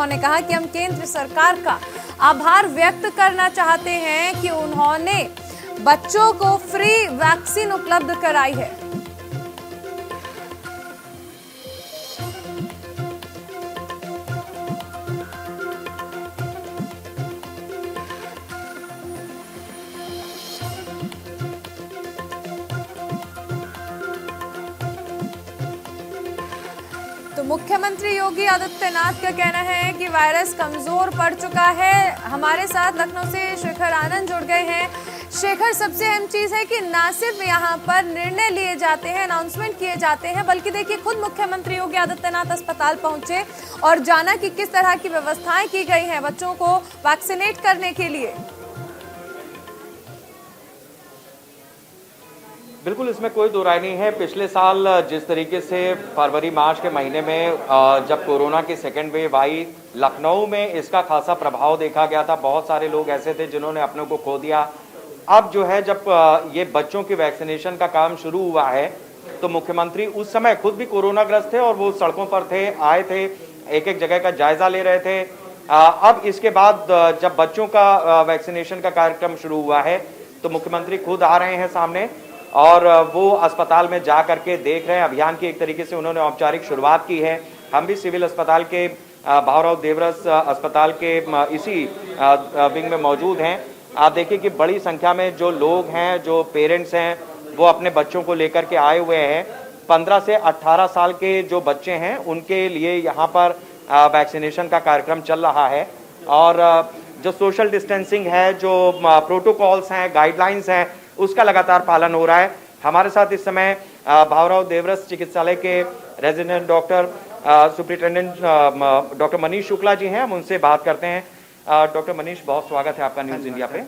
उन्होंने कहा कि हम केंद्र सरकार का आभार व्यक्त करना चाहते हैं कि उन्होंने बच्चों को फ्री वैक्सीन उपलब्ध कराई है। तो मुख्यमंत्री योगी आदित्यनाथ का कहना है कि वायरस कमजोर पड़ चुका है। हमारे साथ लखनऊ से शेखर आनंद जुड़ गए हैं। शेखर, सबसे अहम चीज है कि ना सिर्फ यहाँ पर निर्णय लिए जाते हैं, अनाउंसमेंट किए जाते हैं, बल्कि देखिए खुद मुख्यमंत्री योगी आदित्यनाथ अस्पताल पहुंचे और जाना कि किस तरह की व्यवस्थाएं की गई हैं बच्चों को वैक्सीनेट करने के लिए। बिल्कुल, इसमें कोई दो राय नहीं है। पिछले साल जिस तरीके से फरवरी मार्च के महीने में जब कोरोना की सेकेंड वेव आई, लखनऊ में इसका खासा प्रभाव देखा गया था। बहुत सारे लोग ऐसे थे जिन्होंने अपनों को खो दिया। अब जो है, जब ये बच्चों की वैक्सीनेशन का काम शुरू हुआ है, तो मुख्यमंत्री उस समय खुद भी कोरोना ग्रस्त थे और वो सड़कों पर थे, आए थे, एक एक जगह का जायजा ले रहे थे। अब इसके बाद जब बच्चों का वैक्सीनेशन का कार्यक्रम शुरू हुआ है, तो मुख्यमंत्री खुद आ रहे हैं सामने और वो अस्पताल में जा करके देख रहे हैं। अभियान की एक तरीके से उन्होंने औपचारिक शुरुआत की है। हम भी सिविल अस्पताल के भावराव देवरस अस्पताल के इसी विंग में मौजूद हैं। आप देखिए कि बड़ी संख्या में जो लोग हैं, जो पेरेंट्स हैं, वो अपने बच्चों को लेकर के आए हुए हैं। 15 से 18 साल के जो बच्चे हैं, उनके लिए यहाँ पर वैक्सीनेशन का कार्यक्रम चल रहा है और जो सोशल डिस्टेंसिंग है, जो प्रोटोकॉल्स हैं, गाइडलाइंस हैं, उसका लगातार पालन हो रहा है। हमारे साथ इस समय भावराव देवरस चिकित्सालय के resident doctor superintendent doctor Manish Shukla ji हैं। हम उनसे बात करते हैं। डॉक्टर मनीष, बहुत स्वागत है आपका न्यूज इंडिया पे।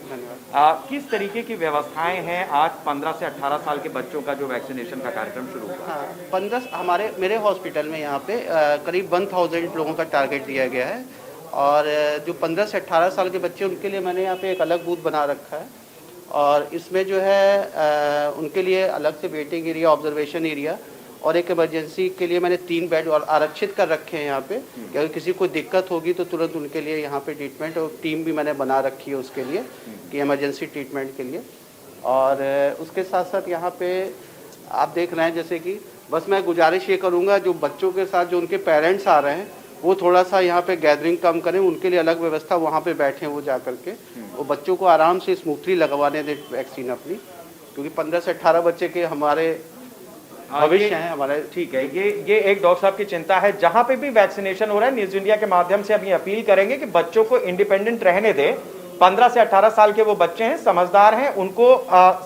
किस तरीके की व्यवस्थाएं हैं आज 15 से 18 साल के बच्चों का जो वैक्सीनेशन का कार्यक्रम शुरू हुआ? मेरे हॉस्पिटल में यहाँ पे करीब 1000 लोगों का टारगेट दिया गया है और जो 15 से 18 साल के बच्चे, उनके लिए मैंने यहाँ पे एक अलग बूथ बना रखा है और इसमें जो है उनके लिए अलग से वेटिंग एरिया, ऑब्जर्वेशन एरिया और एक इमरजेंसी के लिए मैंने 3 बेड और आरक्षित कर रखे हैं यहाँ पे कि अगर किसी को दिक्कत होगी तो तुरंत उनके लिए यहाँ पे ट्रीटमेंट, और टीम भी मैंने बना रखी है उसके लिए कि इमरजेंसी ट्रीटमेंट के लिए। और उसके साथ साथ यहाँ पे आप देख रहे हैं, जैसे कि बस मैं गुजारिश ये करूँगा जो बच्चों के साथ जो उनके पेरेंट्स आ रहे हैं, वो थोड़ा सा यहाँ पे गैदरिंग कम करें, उनके लिए अलग व्यवस्था, वहाँ पे बैठें वो जा करके, वो बच्चों को आराम से स्मूथली लगवाने दें वैक्सीन अपनी, क्योंकि 15 से 18 बच्चे के हमारे भविष्य हैं हमारे। ठीक है, ये एक डॉक्टर साहब की चिंता है। जहाँ पे भी वैक्सीनेशन हो रहा है, न्यूज इंडिया के माध्यम से अभी अपील करेंगे कि बच्चों को इंडिपेंडेंट रहने दें। 15 से 18 साल के वो बच्चे हैं, समझदार हैं, उनको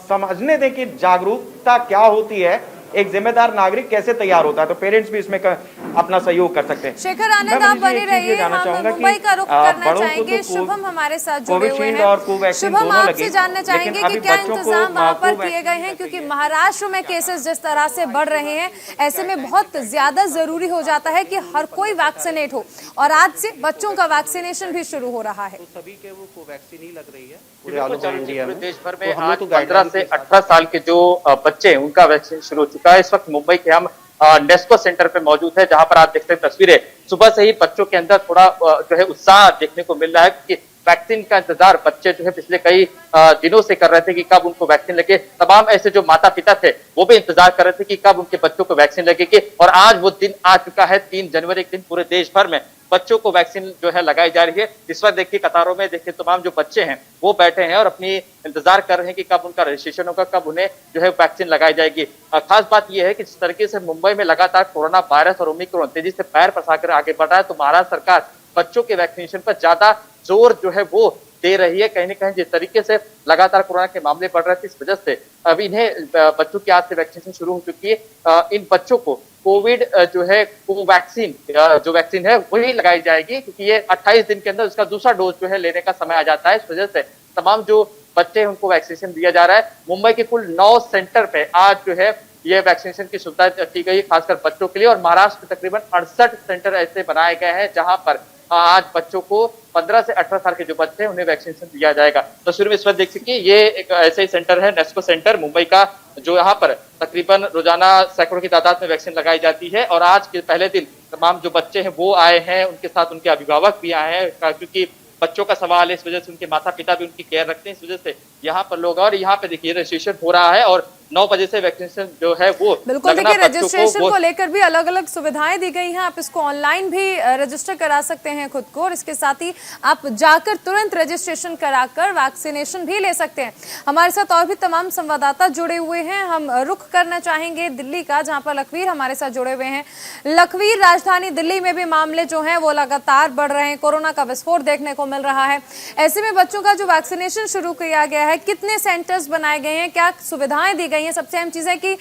समझने दें कि जागरूकता क्या होती है, एक जिम्मेदार नागरिक कैसे तैयार होता है। तो पेरेंट्स भी इसमें अपना सहयोग कर सकते हैं। शेखर आनंद, आप बने रहिए। हम मुंबई का रुख करना चाहेंगे। शुभम हमारे साथ जुड़े हुए हैं। शुभम, आपसे जानना चाहेंगे कि क्या इंतजाम वहाँ पर किए गए हैं, क्योंकि महाराष्ट्र में केसेस जिस तरह से बढ़ रहे हैं, ऐसे में बहुत ज्यादा जरूरी हो जाता है कि हर कोई वैक्सीनेट हो और आज से बच्चों का वैक्सीनेशन भी शुरू हो रहा है। तो सभी के वो कोवैक्सीन ही लग रही है पूरे ऑल ओवर इंडिया में। देश भर में आज 15 से 18 साल के जो बच्चे हैं, उनका वैक्सीन शुरू हो चुका है। इस वक्त मुंबई के हम नेस्को सेंटर पे मौजूद है, जहां पर आप देखते हैं तस्वीरें। सुबह से ही बच्चों के अंदर थोड़ा जो है उत्साह देखने को मिल रहा है कि वैक्सीन का इंतजार बच्चे जो है पिछले कई दिनों से कर रहे थे कि कब उनको वैक्सीन लगे। तमाम ऐसे जो माता पिता थे वो भी इंतजार कर रहे थे कि कब उनके बच्चों को वैक्सीन लगेगी और आज वो दिन आ चुका है। 3 जनवरी के दिन पूरे देश भर में बच्चों को वैक्सीन जो है लगाई जा रही है। इस वक्त देखिए कतारों में देखिए तमाम जो बच्चे हैं वो बैठे हैं और अपनी इंतजार कर रहे हैं कि कब उनका रजिस्ट्रेशन होगा, कब उन्हें जो है वैक्सीन लगाई जाएगी। खास बात यह है कि जिस तरीके से मुंबई में लगातार कोरोना वायरस और ओमिक्रॉन तेजी से पैर पसारकर आगे बढ़ रहा है, तो महाराष्ट्र सरकार बच्चों के वैक्सीनेशन पर ज्यादा जोर जो है वो दे रही है। कहीं ना कहीं जिस तरीके से लगातार कोरोना के मामले बढ़ रहे थे, इस वजह से अब इन्हें बच्चों की आज से वैक्सीनेशन शुरू हो चुकी है। इन बच्चों को कोविड जो है कोवैक्सीन जो वैक्सीन है वही लगाई जाएगी, क्योंकि ये 28 दिन के अंदर उसका दूसरा डोज जो है लेने का समय आ जाता है। इस वजह से तमाम जो बच्चे हैं उनको वैक्सीनेशन दिया जा रहा है। मुंबई के कुल 9 सेंटर पे आज जो है ये वैक्सीनेशन की सुविधा की गई, खासकर बच्चों के लिए। और महाराष्ट्र में तकरीबन 68 सेंटर ऐसे बनाए गए हैं जहां पर आज बच्चों को 15 से 18 साल के जो बच्चे हैं उन्हें वैक्सीनेशन दिया जाएगा। तस्वीर में इस वक्त देख सकते हैं, ये एक ऐसे ही सेंटर है, नेस्को सेंटर मुंबई का, जो यहाँ पर तकरीबन रोजाना सैकड़ों की तादाद में वैक्सीन लगाई जाती है। और आज के पहले दिन तमाम जो बच्चे हैं वो आए हैं, उनके साथ उनके अभिभावक भी आए हैं, क्योंकि बच्चों का सवाल है, इस वजह से उनके माता पिता भी उनकी केयर रखते हैं, इस वजह से यहाँ पर लोग, और यहाँ पे देखिए रजिस्ट्रेशन हो रहा है और 9 बजे से वैक्सीनेशन जो है वो बिल्कुल। देखिए रजिस्ट्रेशन को लेकर भी अलग अलग सुविधाएं दी गई हैं, आप इसको ऑनलाइन भी रजिस्टर करा सकते हैं खुद को, और इसके साथ ही आप जाकर तुरंत रजिस्ट्रेशन कराकर वैक्सीनेशन भी ले सकते हैं। हमारे साथ और भी तमाम संवाददाता जुड़े हुए हैं, हम रुख करना चाहेंगे दिल्ली का, जहां पर लखवीर हमारे साथ जुड़े हुए हैं। लखवीर, राजधानी दिल्ली में भी मामले जो हैं वो लगातार बढ़ रहे हैं, कोरोना का विस्फोट देखने को मिल रहा है। ऐसे में बच्चों का जो वैक्सीनेशन शुरू किया गया है, कितने सेंटर्स बनाए गए हैं, क्या सुविधाएं दी गई? सबसे अहम चीज है कि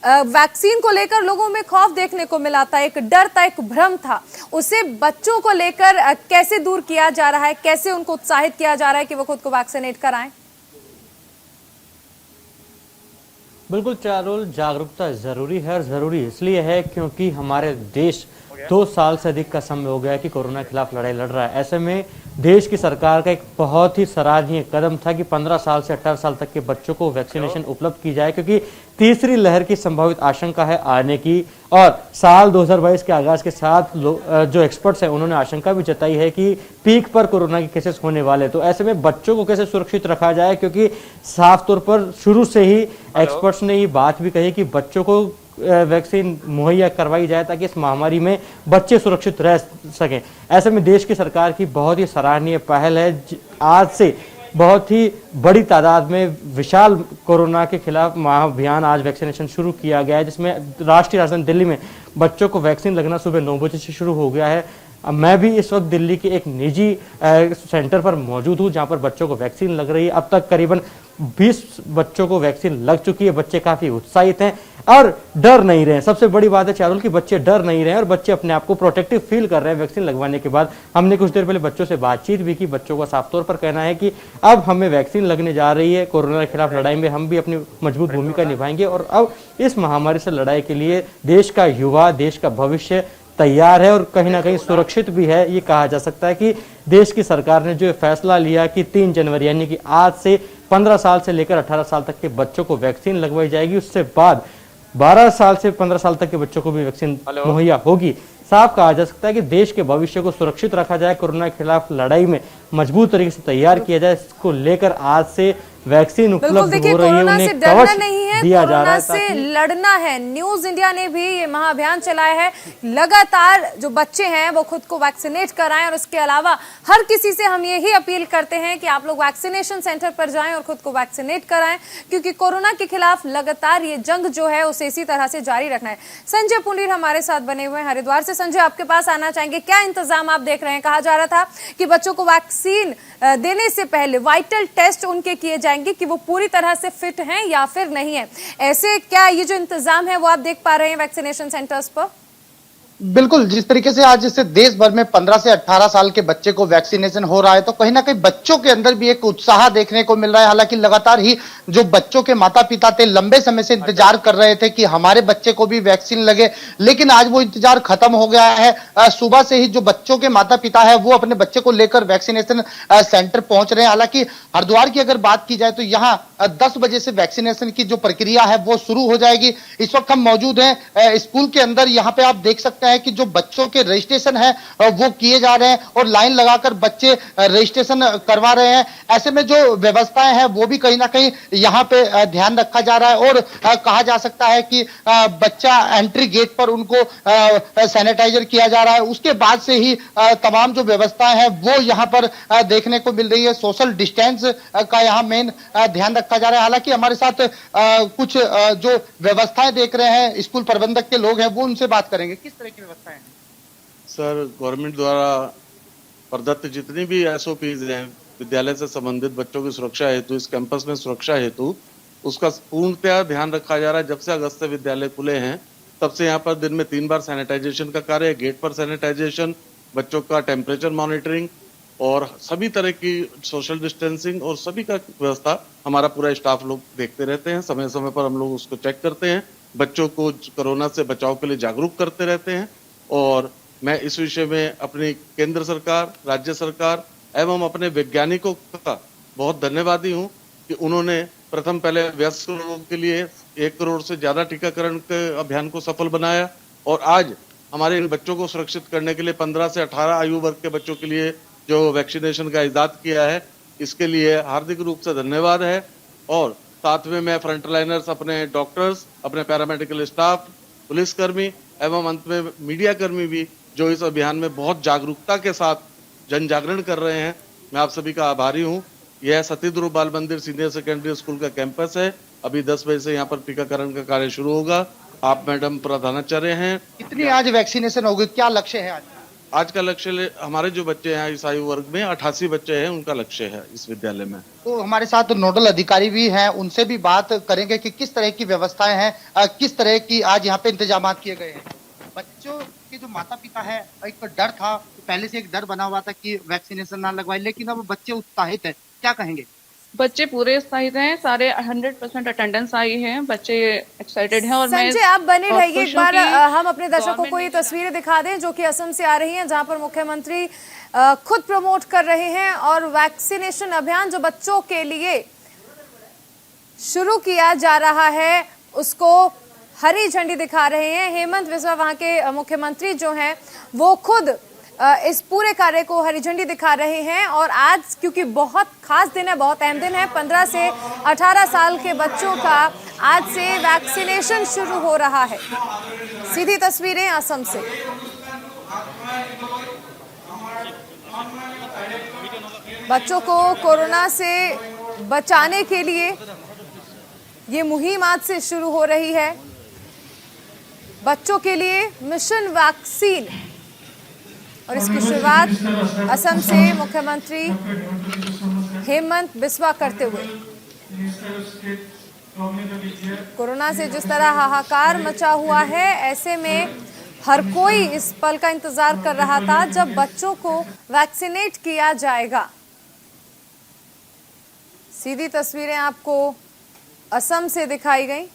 वैक्सीन को लेकर लोगों में खौफ देखने को मिला था, एक डर था, एक भ्रम था, उसे बच्चों को लेकर कैसे दूर किया जा रहा है, कैसे उनको उत्साहित किया जा रहा है कि वो खुद को वैक्सीनेट कराएं? बिल्कुल चारुल, जागरूकता जरूरी है, और जरूरी इसलिए है क्योंकि हमारे देश 2 साल से अधिक का समय हो गया है कि कोरोना के खिलाफ लड़ाई लड़ रहा है। ऐसे में देश की सरकार का एक बहुत ही सराहनीय कदम था कि 15 साल से 18 साल तक के बच्चों को वैक्सीनेशन उपलब्ध की जाए, क्योंकि तीसरी लहर की संभावित आशंका है आने की। और साल 2022 के आगाज के साथ जो एक्सपर्ट्स हैं उन्होंने आशंका भी जताई है कि पीक पर कोरोना के केसेस होने वाले। तो ऐसे में बच्चों को कैसे सुरक्षित रखा जाए, क्योंकि साफ तौर पर शुरू से ही एक्सपर्ट्स ने ये बात भी कही कि बच्चों को वैक्सीन मुहैया करवाई जाए ताकि इस महामारी में बच्चे सुरक्षित रह सकें। ऐसे में देश की सरकार की बहुत ही सराहनीय पहल है। आज से बहुत ही बड़ी तादाद में विशाल कोरोना के खिलाफ महाअभियान, आज वैक्सीनेशन शुरू किया गया है, जिसमें राष्ट्रीय राजधानी दिल्ली में बच्चों को वैक्सीन लगना सुबह 9 बजे से शुरू हो गया है। मैं भी इस वक्त दिल्ली के एक निजी सेंटर पर मौजूद हूं, जहां पर बच्चों को वैक्सीन लग रही है। अब तक करीबन 20 बच्चों को वैक्सीन लग चुकी है। बच्चे काफी उत्साहित हैं और डर नहीं रहे हैं। सबसे बड़ी बात है चारुल कि बच्चे डर नहीं रहे हैं और बच्चे अपने आप को प्रोटेक्टिव फील कर रहे हैं वैक्सीन लगवाने के बाद। हमने कुछ देर पहले बच्चों से बातचीत भी की। बच्चों का साफ तौर पर कहना है कि अब हमें वैक्सीन लगने जा रही है, कोरोना के खिलाफ लड़ाई में हम भी अपनी मजबूत भूमिका निभाएंगे और अब इस महामारी से लड़ाई के लिए देश का युवा, देश का भविष्य तैयार है और कहीं ना कहीं सुरक्षित भी है। ये कहा जा सकता है कि देश की सरकार ने जो फैसला लिया कि 3 जनवरी यानी कि आज से 15 साल से लेकर 18 साल तक के बच्चों को वैक्सीन लगवाई जाएगी, उससे बाद 12 साल से 15 साल तक के बच्चों को भी वैक्सीन मुहैया होगी। साफ कहा जा सकता है कि देश के भविष्य को सुरक्षित रखा जाए, कोरोना के खिलाफ लड़ाई में मजबूत तरीके से तैयार किया जाए। इसको लेकर आज से वैक्सीन उपलब्ध हो रही है, उन्हें कवच दिया जा रहा है, से लड़ना है। न्यूज इंडिया ने भी ये महाअभियान चलाया है, लगातार जो बच्चे हैं वो खुद को वैक्सीनेट कराएं और इसके अलावा हर किसी से हम यही अपील करते हैं कि आप लोग वैक्सीनेशन सेंटर पर जाएं और खुद को वैक्सीनेट कराएं, क्योंकि कोरोना के खिलाफ लगातार ये जंग जो है उसे इसी तरह से जारी रखना है। संजय पुंडीर हमारे साथ बने हुए हैं हरिद्वार से। संजय, आपके पास आना चाहेंगे, क्या इंतजाम आप देख रहे हैं? कहा जा रहा था कि बच्चों को वैक्सीन देने से पहले वाइटल टेस्ट उनके किए जाएंगे कि वो पूरी तरह से फिट हैं या फिर नहीं है। ऐसे क्या ये जो इंतजाम है वो आप देख पा रहे हैं वैक्सीनेशन सेंटर्स पर? बिल्कुल, जिस तरीके से आज जैसे देश भर में 15 से 18 साल के बच्चे को वैक्सीनेशन हो रहा है, तो कहीं ना कहीं बच्चों के अंदर भी एक उत्साह देखने को मिल रहा है। हालांकि लगातार ही जो बच्चों के माता पिता थे लंबे समय से इंतजार कर रहे थे कि हमारे बच्चे को भी वैक्सीन लगे, लेकिन आज वो इंतजार खत्म हो गया है। सुबह से ही जो बच्चों के माता पिता है वो अपने बच्चे को लेकर वैक्सीनेशन सेंटर पहुंच रहे हैं। हालांकि हरिद्वार की अगर बात की जाए तो यहाँ 10 बजे से वैक्सीनेशन की जो प्रक्रिया है वो शुरू हो जाएगी। इस वक्त हम मौजूद हैं स्कूल के अंदर। यहाँ पे आप देख सकते हैं कि जो बच्चों के रजिस्ट्रेशन है वो किए जा रहे हैं और लाइन लगाकर बच्चे रजिस्ट्रेशन करवा रहे हैं। ऐसे में जो व्यवस्थाएं हैं वो भी कहीं ना कहीं यहाँ पे ध्यान रखा जा रहा है और कहा जा सकता है कि बच्चा एंट्री गेट पर उनको सैनिटाइजर किया जा रहा है। उसके बाद से ही तमाम जो व्यवस्थाएं हैं वो यहाँ पर देखने को मिल रही है। सोशल डिस्टेंस का यहाँ मेन ध्यान रखा जा रहा है। हालांकि हमारे साथ कुछ जो व्यवस्थाएं देख रहे हैं स्कूल प्रबंधक के लोग हैं, वो उनसे बात करेंगे। किस तरह की व्यवस्थाएं हैं? सर, गवर्नमेंट द्वारा प्रदत्त जितनी भी एसओपीज हैं विद्यालय से संबंधित बच्चों की सुरक्षा हेतु, इस कैंपस में सुरक्षा हेतु, उसका पूर्णतया ध्यान रखा जा रहा है। जब से अगस्त से विद्यालय खुले हैं तब से यहाँ पर दिन में 3 बार सैनिटाइजेशन का कार्य, गेट पर सैनिटाइजेशन, बच्चों का टेम्परेचर मॉनिटरिंग और सभी तरह की सोशल डिस्टेंसिंग और सभी का व्यवस्था हमारा पूरा स्टाफ लोग देखते रहते हैं। समय समय पर हम लोग उसको चेक करते हैं, बच्चों को कोरोना से बचाव के लिए जागरूक करते रहते हैं और मैं इस विषय में अपनी केंद्र सरकार, राज्य सरकार एवं अपने वैज्ञानिकों का बहुत धन्यवादी हूं कि उन्होंने प्रथम पहले वयस्क लोगों के लिए 1 करोड़ से ज्यादा टीकाकरण के अभियान को सफल बनाया और आज हमारे इन बच्चों को सुरक्षित करने के लिए 15 से 18 आयु वर्ग के बच्चों के लिए जो वैक्सीनेशन का इजाद किया है, इसके लिए हार्दिक रूप से धन्यवाद है। और साथ में मैं फ्रंटलाइनर्स, अपने डॉक्टर्स, अपने पैरामेडिकल स्टाफ, पुलिसकर्मी एवं अंत में मीडिया कर्मी भी जो इस अभियान में बहुत जागरूकता के साथ जन जागरण कर रहे हैं, मैं आप सभी का आभारी हूं। यह सती ध्रुव बाल मंदिर सीनियर सेकेंडरी स्कूल का कैंपस है। अभी 10 बजे से यहाँ पर टीकाकरण का कार्य शुरू होगा। आप मैडम प्रधानाचार्य हैं। कितनी आज वैक्सीनेशन होगी, क्या लक्ष्य है आज? आज का लक्ष्य, हमारे जो बच्चे हैं इस आयु वर्ग में 88 बच्चे हैं, उनका लक्ष्य है इस विद्यालय में। तो हमारे साथ नोडल अधिकारी भी हैं, उनसे भी बात करेंगे कि किस तरह की व्यवस्थाएं हैं, किस तरह की आज यहाँ पे इंतजाम किए गए हैं। बच्चों के जो माता पिता है, एक तो डर था, पहले से एक डर बना हुआ था कि वैक्सीनेशन ना लगवाए, लेकिन अब बच्चे उत्साहित है, क्या कहेंगे? बच्चे पूरे उत्साहित हैं, सारे 100% अटेंडेंस आई है, बच्चे एक्साइटेड हैं। और संजय आप बने रहिए, एक बार हम अपने दर्शकों को ये गवर्नमेंट तस्वीरें दिखा दें जो कि असम से आ रही हैं, जहां पर मुख्यमंत्री खुद प्रमोट कर रहे हैं और वैक्सीनेशन अभियान जो बच्चों के लिए शुरू किया जा रहा है उसको हरी झंडी दिखा रहे हैं। हेमंत बिस्वा वहां के मुख्यमंत्री जो हैं वो खुद इस पूरे कार्य को हरी झंडी दिखा रहे हैं। और आज क्योंकि बहुत खास दिन है, बहुत अहम दिन है, 15 से 18 साल के बच्चों का आज से वैक्सीनेशन शुरू हो रहा है। सीधी तस्वीरें असम से। बच्चों को कोरोना से बचाने के लिए ये मुहिम आज से शुरू हो रही है। बच्चों के लिए मिशन वैक्सीन, और इसकी शुरुआत असम से मुख्यमंत्री हेमंत बिस्वा करते हुए। कोरोना से जिस तरह हाहाकार मचा हुआ है, ऐसे में हर कोई इस पल का इंतजार कर रहा था जब बच्चों को वैक्सीनेट किया जाएगा। सीधी तस्वीरें आपको असम से दिखाई गई।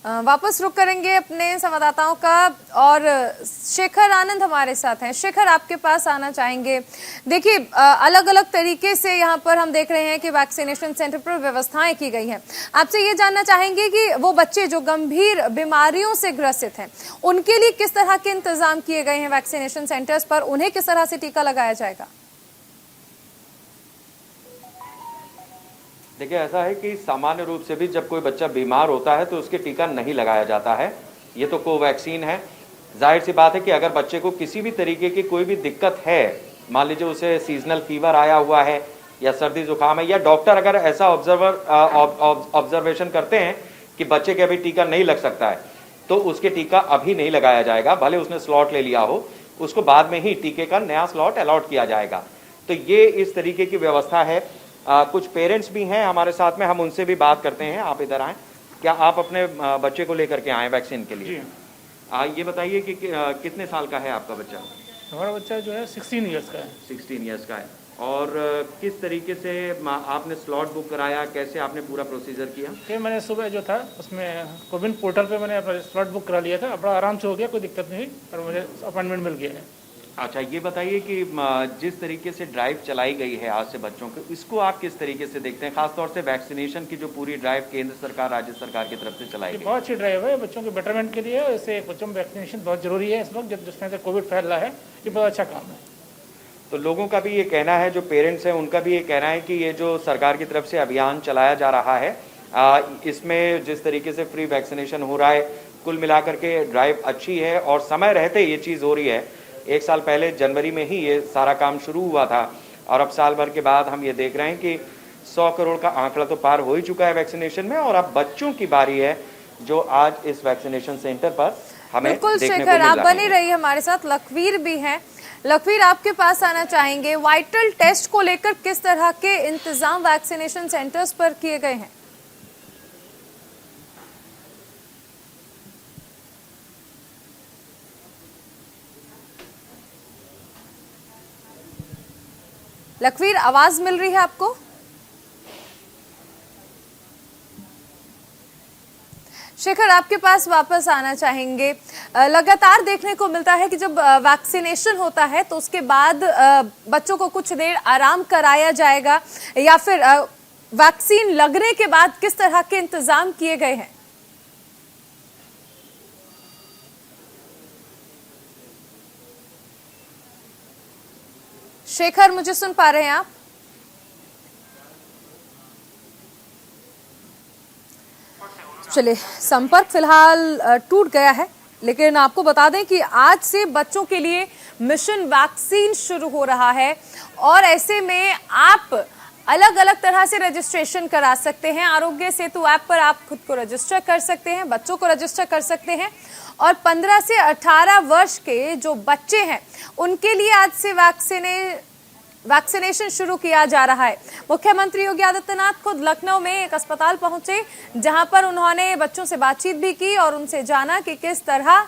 वापस रुक करेंगे अपने संवाददाताओं का, और शेखर आनंद हमारे साथ हैं। शेखर, आपके पास आना चाहेंगे। देखिए, अलग अलग तरीके से यहाँ पर हम देख रहे हैं कि वैक्सीनेशन सेंटर पर व्यवस्थाएं की गई हैं। आपसे ये जानना चाहेंगे कि वो बच्चे जो गंभीर बीमारियों से ग्रसित हैं, उनके लिए किस तरह के इंतजाम किए गए हैं वैक्सीनेशन सेंटर्स पर, उन्हें किस तरह से टीका लगाया जाएगा? देखिए, ऐसा है कि सामान्य रूप से भी जब कोई बच्चा बीमार होता है तो उसके टीका नहीं लगाया जाता है। ये तो कोवैक्सीन है। जाहिर सी बात है कि अगर बच्चे को किसी भी तरीके की कोई भी दिक्कत है, मान लीजिए उसे सीजनल फीवर आया हुआ है या सर्दी जुकाम है, या डॉक्टर अगर ऐसा ऑब्जर्वेशन करते हैं कि बच्चे के अभी टीका नहीं लग सकता है, तो उसके टीका अभी नहीं लगाया जाएगा। भले उसने स्लॉट ले लिया हो, उसको बाद में ही टीके का नया स्लॉट अलॉट किया जाएगा। तो ये इस तरीके की व्यवस्था है। कुछ पेरेंट्स भी हैं हमारे साथ में, हम उनसे भी बात करते हैं। आप इधर आएँ। क्या आप अपने बच्चे को लेकर के आए वैक्सीन के लिए? ये बताइए कि कितने साल का है आपका बच्चा? हमारा बच्चा जो है 16 ईयर्स का है। 16 ईयर्स का है। और किस तरीके से आपने स्लॉट बुक कराया, कैसे आपने पूरा प्रोसीजर किया? कि मैंने सुबह जो था उसमें कोविन पोर्टल पे मैंने अपना स्लॉट बुक करा लिया था। बड़ा आराम से हो गया, कोई दिक्कत नहीं, और मुझे अपॉइंटमेंट मिल गया है। अच्छा, ये बताइए कि जिस तरीके से ड्राइव चलाई गई है आज से बच्चों को, इसको आप किस तरीके से देखते हैं, खासतौर से वैक्सीनेशन की जो पूरी ड्राइव केंद्र सरकार, राज्य सरकार की तरफ से चलाई गई? बहुत अच्छी ड्राइव है बच्चों के बेटरमेंट के लिए। इससे बच्चों में वैक्सीनेशन बहुत जरूरी है इस वक्त जब जिस तरह से कोविड फैल रहा है। ये बहुत अच्छा काम है। तो लोगों का भी ये कहना है, जो पेरेंट्स हैं उनका भी ये कहना है कि ये जो सरकार की तरफ से अभियान चलाया जा रहा है, इसमें जिस तरीके से फ्री वैक्सीनेशन हो रहा है, कुल मिलाकर के ड्राइव अच्छी है और समय रहते ये चीज़ हो रही है। 1 साल पहले जनवरी में ही ये सारा काम शुरू हुआ था, और अब साल भर के बाद हम ये देख रहे हैं कि 100 करोड़ का आंकड़ा तो पार हो ही चुका है वैक्सीनेशन में, और अब बच्चों की बारी है जो आज इस वैक्सीनेशन सेंटर पर हमें बिल्कुल देखने शेखर, को आप मिल रहा बने है। रहिए हमारे साथ। लखवीर भी हैं। लखवीर, आपके पास आना चाहेंगे। वाइटल टेस्ट को लेकर किस तरह के इंतजाम वैक्सीनेशन सेंटर्स पर किए गए हैं? लखवीर, आवाज मिल रही है आपको? शेखर, आपके पास वापस आना चाहेंगे। लगातार देखने को मिलता है कि जब वैक्सीनेशन होता है तो उसके बाद बच्चों को कुछ देर आराम कराया जाएगा, या फिर वैक्सीन लगने के बाद किस तरह के इंतजाम किए गए हैं? शेखर, मुझे सुन पा रहे हैं आप? चलिए, संपर्क फिलहाल टूट गया है, लेकिन आपको बता दें कि आज से बच्चों के लिए मिशन वैक्सीन शुरू हो रहा है और ऐसे में आप अलग अलग तरह से रजिस्ट्रेशन करा सकते हैं। आरोग्य सेतु ऐप पर आप खुद को रजिस्टर कर सकते हैं, बच्चों को रजिस्टर कर सकते हैं और 15 से 18 वर्ष के जो बच्चे हैं उनके लिए आज से वैक्सीनेशन शुरू किया जा रहा है। मुख्यमंत्री योगी आदित्यनाथ खुद लखनऊ में एक अस्पताल पहुंचे, जहां पर उन्होंने बच्चों से बातचीत भी की और उनसे जाना कि किस तरह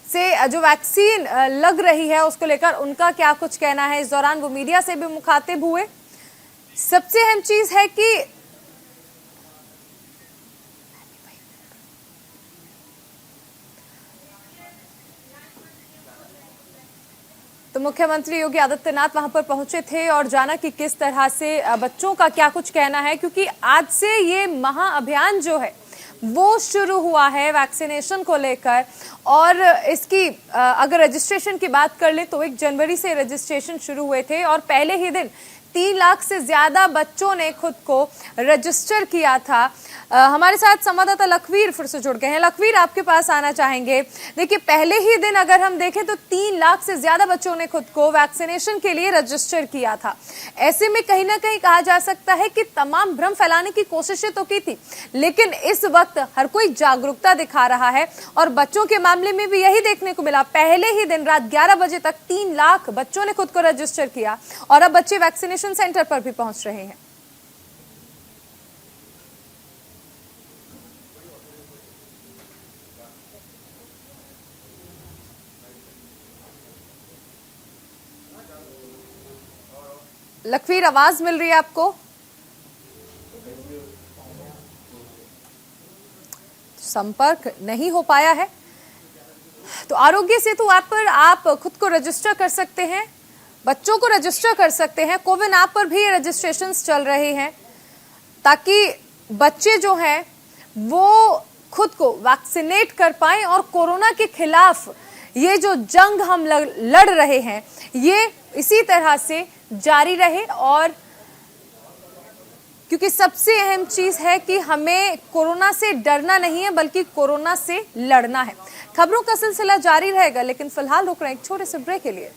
से जो वैक्सीन लग रही है उसको लेकर उनका क्या कुछ कहना है। इस दौरान वो मीडिया से भी मुखातिब हुए। सबसे अहम चीज है कि तो मुख्यमंत्री योगी आदित्यनाथ वहां पर पहुंचे थे और जाना कि किस तरह से बच्चों का क्या कुछ कहना है, क्योंकि आज से ये महाअभियान जो है वो शुरू हुआ है वैक्सीनेशन को लेकर। और इसकी अगर रजिस्ट्रेशन की बात कर ले तो 1 जनवरी से रजिस्ट्रेशन शुरू हुए थे और पहले ही दिन 3 लाख से ज्यादा बच्चों ने खुद को रजिस्टर किया था। हमारे साथ संवाददाता लखवीर फिर से जुड़ गए हैं। लखवीर, आपके पास आना चाहेंगे। देखिए, पहले ही दिन अगर हम देखें तो 3 लाख से ज्यादा बच्चों ने खुद को वैक्सीनेशन के लिए रजिस्टर किया था। ऐसे में कहीं ना कहीं कहा जा सकता है कि तमाम भ्रम फैलाने की कोशिशें तो की थी, लेकिन इस वक्त हर कोई जागरूकता दिखा रहा है और बच्चों के मामले में भी यही देखने को मिला। पहले ही दिन रात 11 बजे तक 3 लाख बच्चों ने खुद को रजिस्टर किया और अब बच्चे वैक्सीनेशन सेंटर पर भी पहुंच रहे हैं। लखवीर, आवाज मिल रही है आपको? संपर्क नहीं हो पाया है। तो आरोग्य सेतु ऐप पर आप खुद को रजिस्टर कर सकते हैं, बच्चों को रजिस्टर कर सकते हैं। कोविन ऐप पर भी रजिस्ट्रेशंस चल रहे हैं ताकि बच्चे जो हैं वो खुद को वैक्सीनेट कर पाएं और कोरोना के खिलाफ ये जो जंग हम लड़ रहे हैं ये इसी तरह से जारी रहे। और क्योंकि सबसे अहम चीज है कि हमें कोरोना से डरना नहीं है बल्कि कोरोना से लड़ना है। खबरों का सिलसिला जारी रहेगा, लेकिन फिलहाल रुक रहे हैं एक छोटे से ब्रेक के लिए।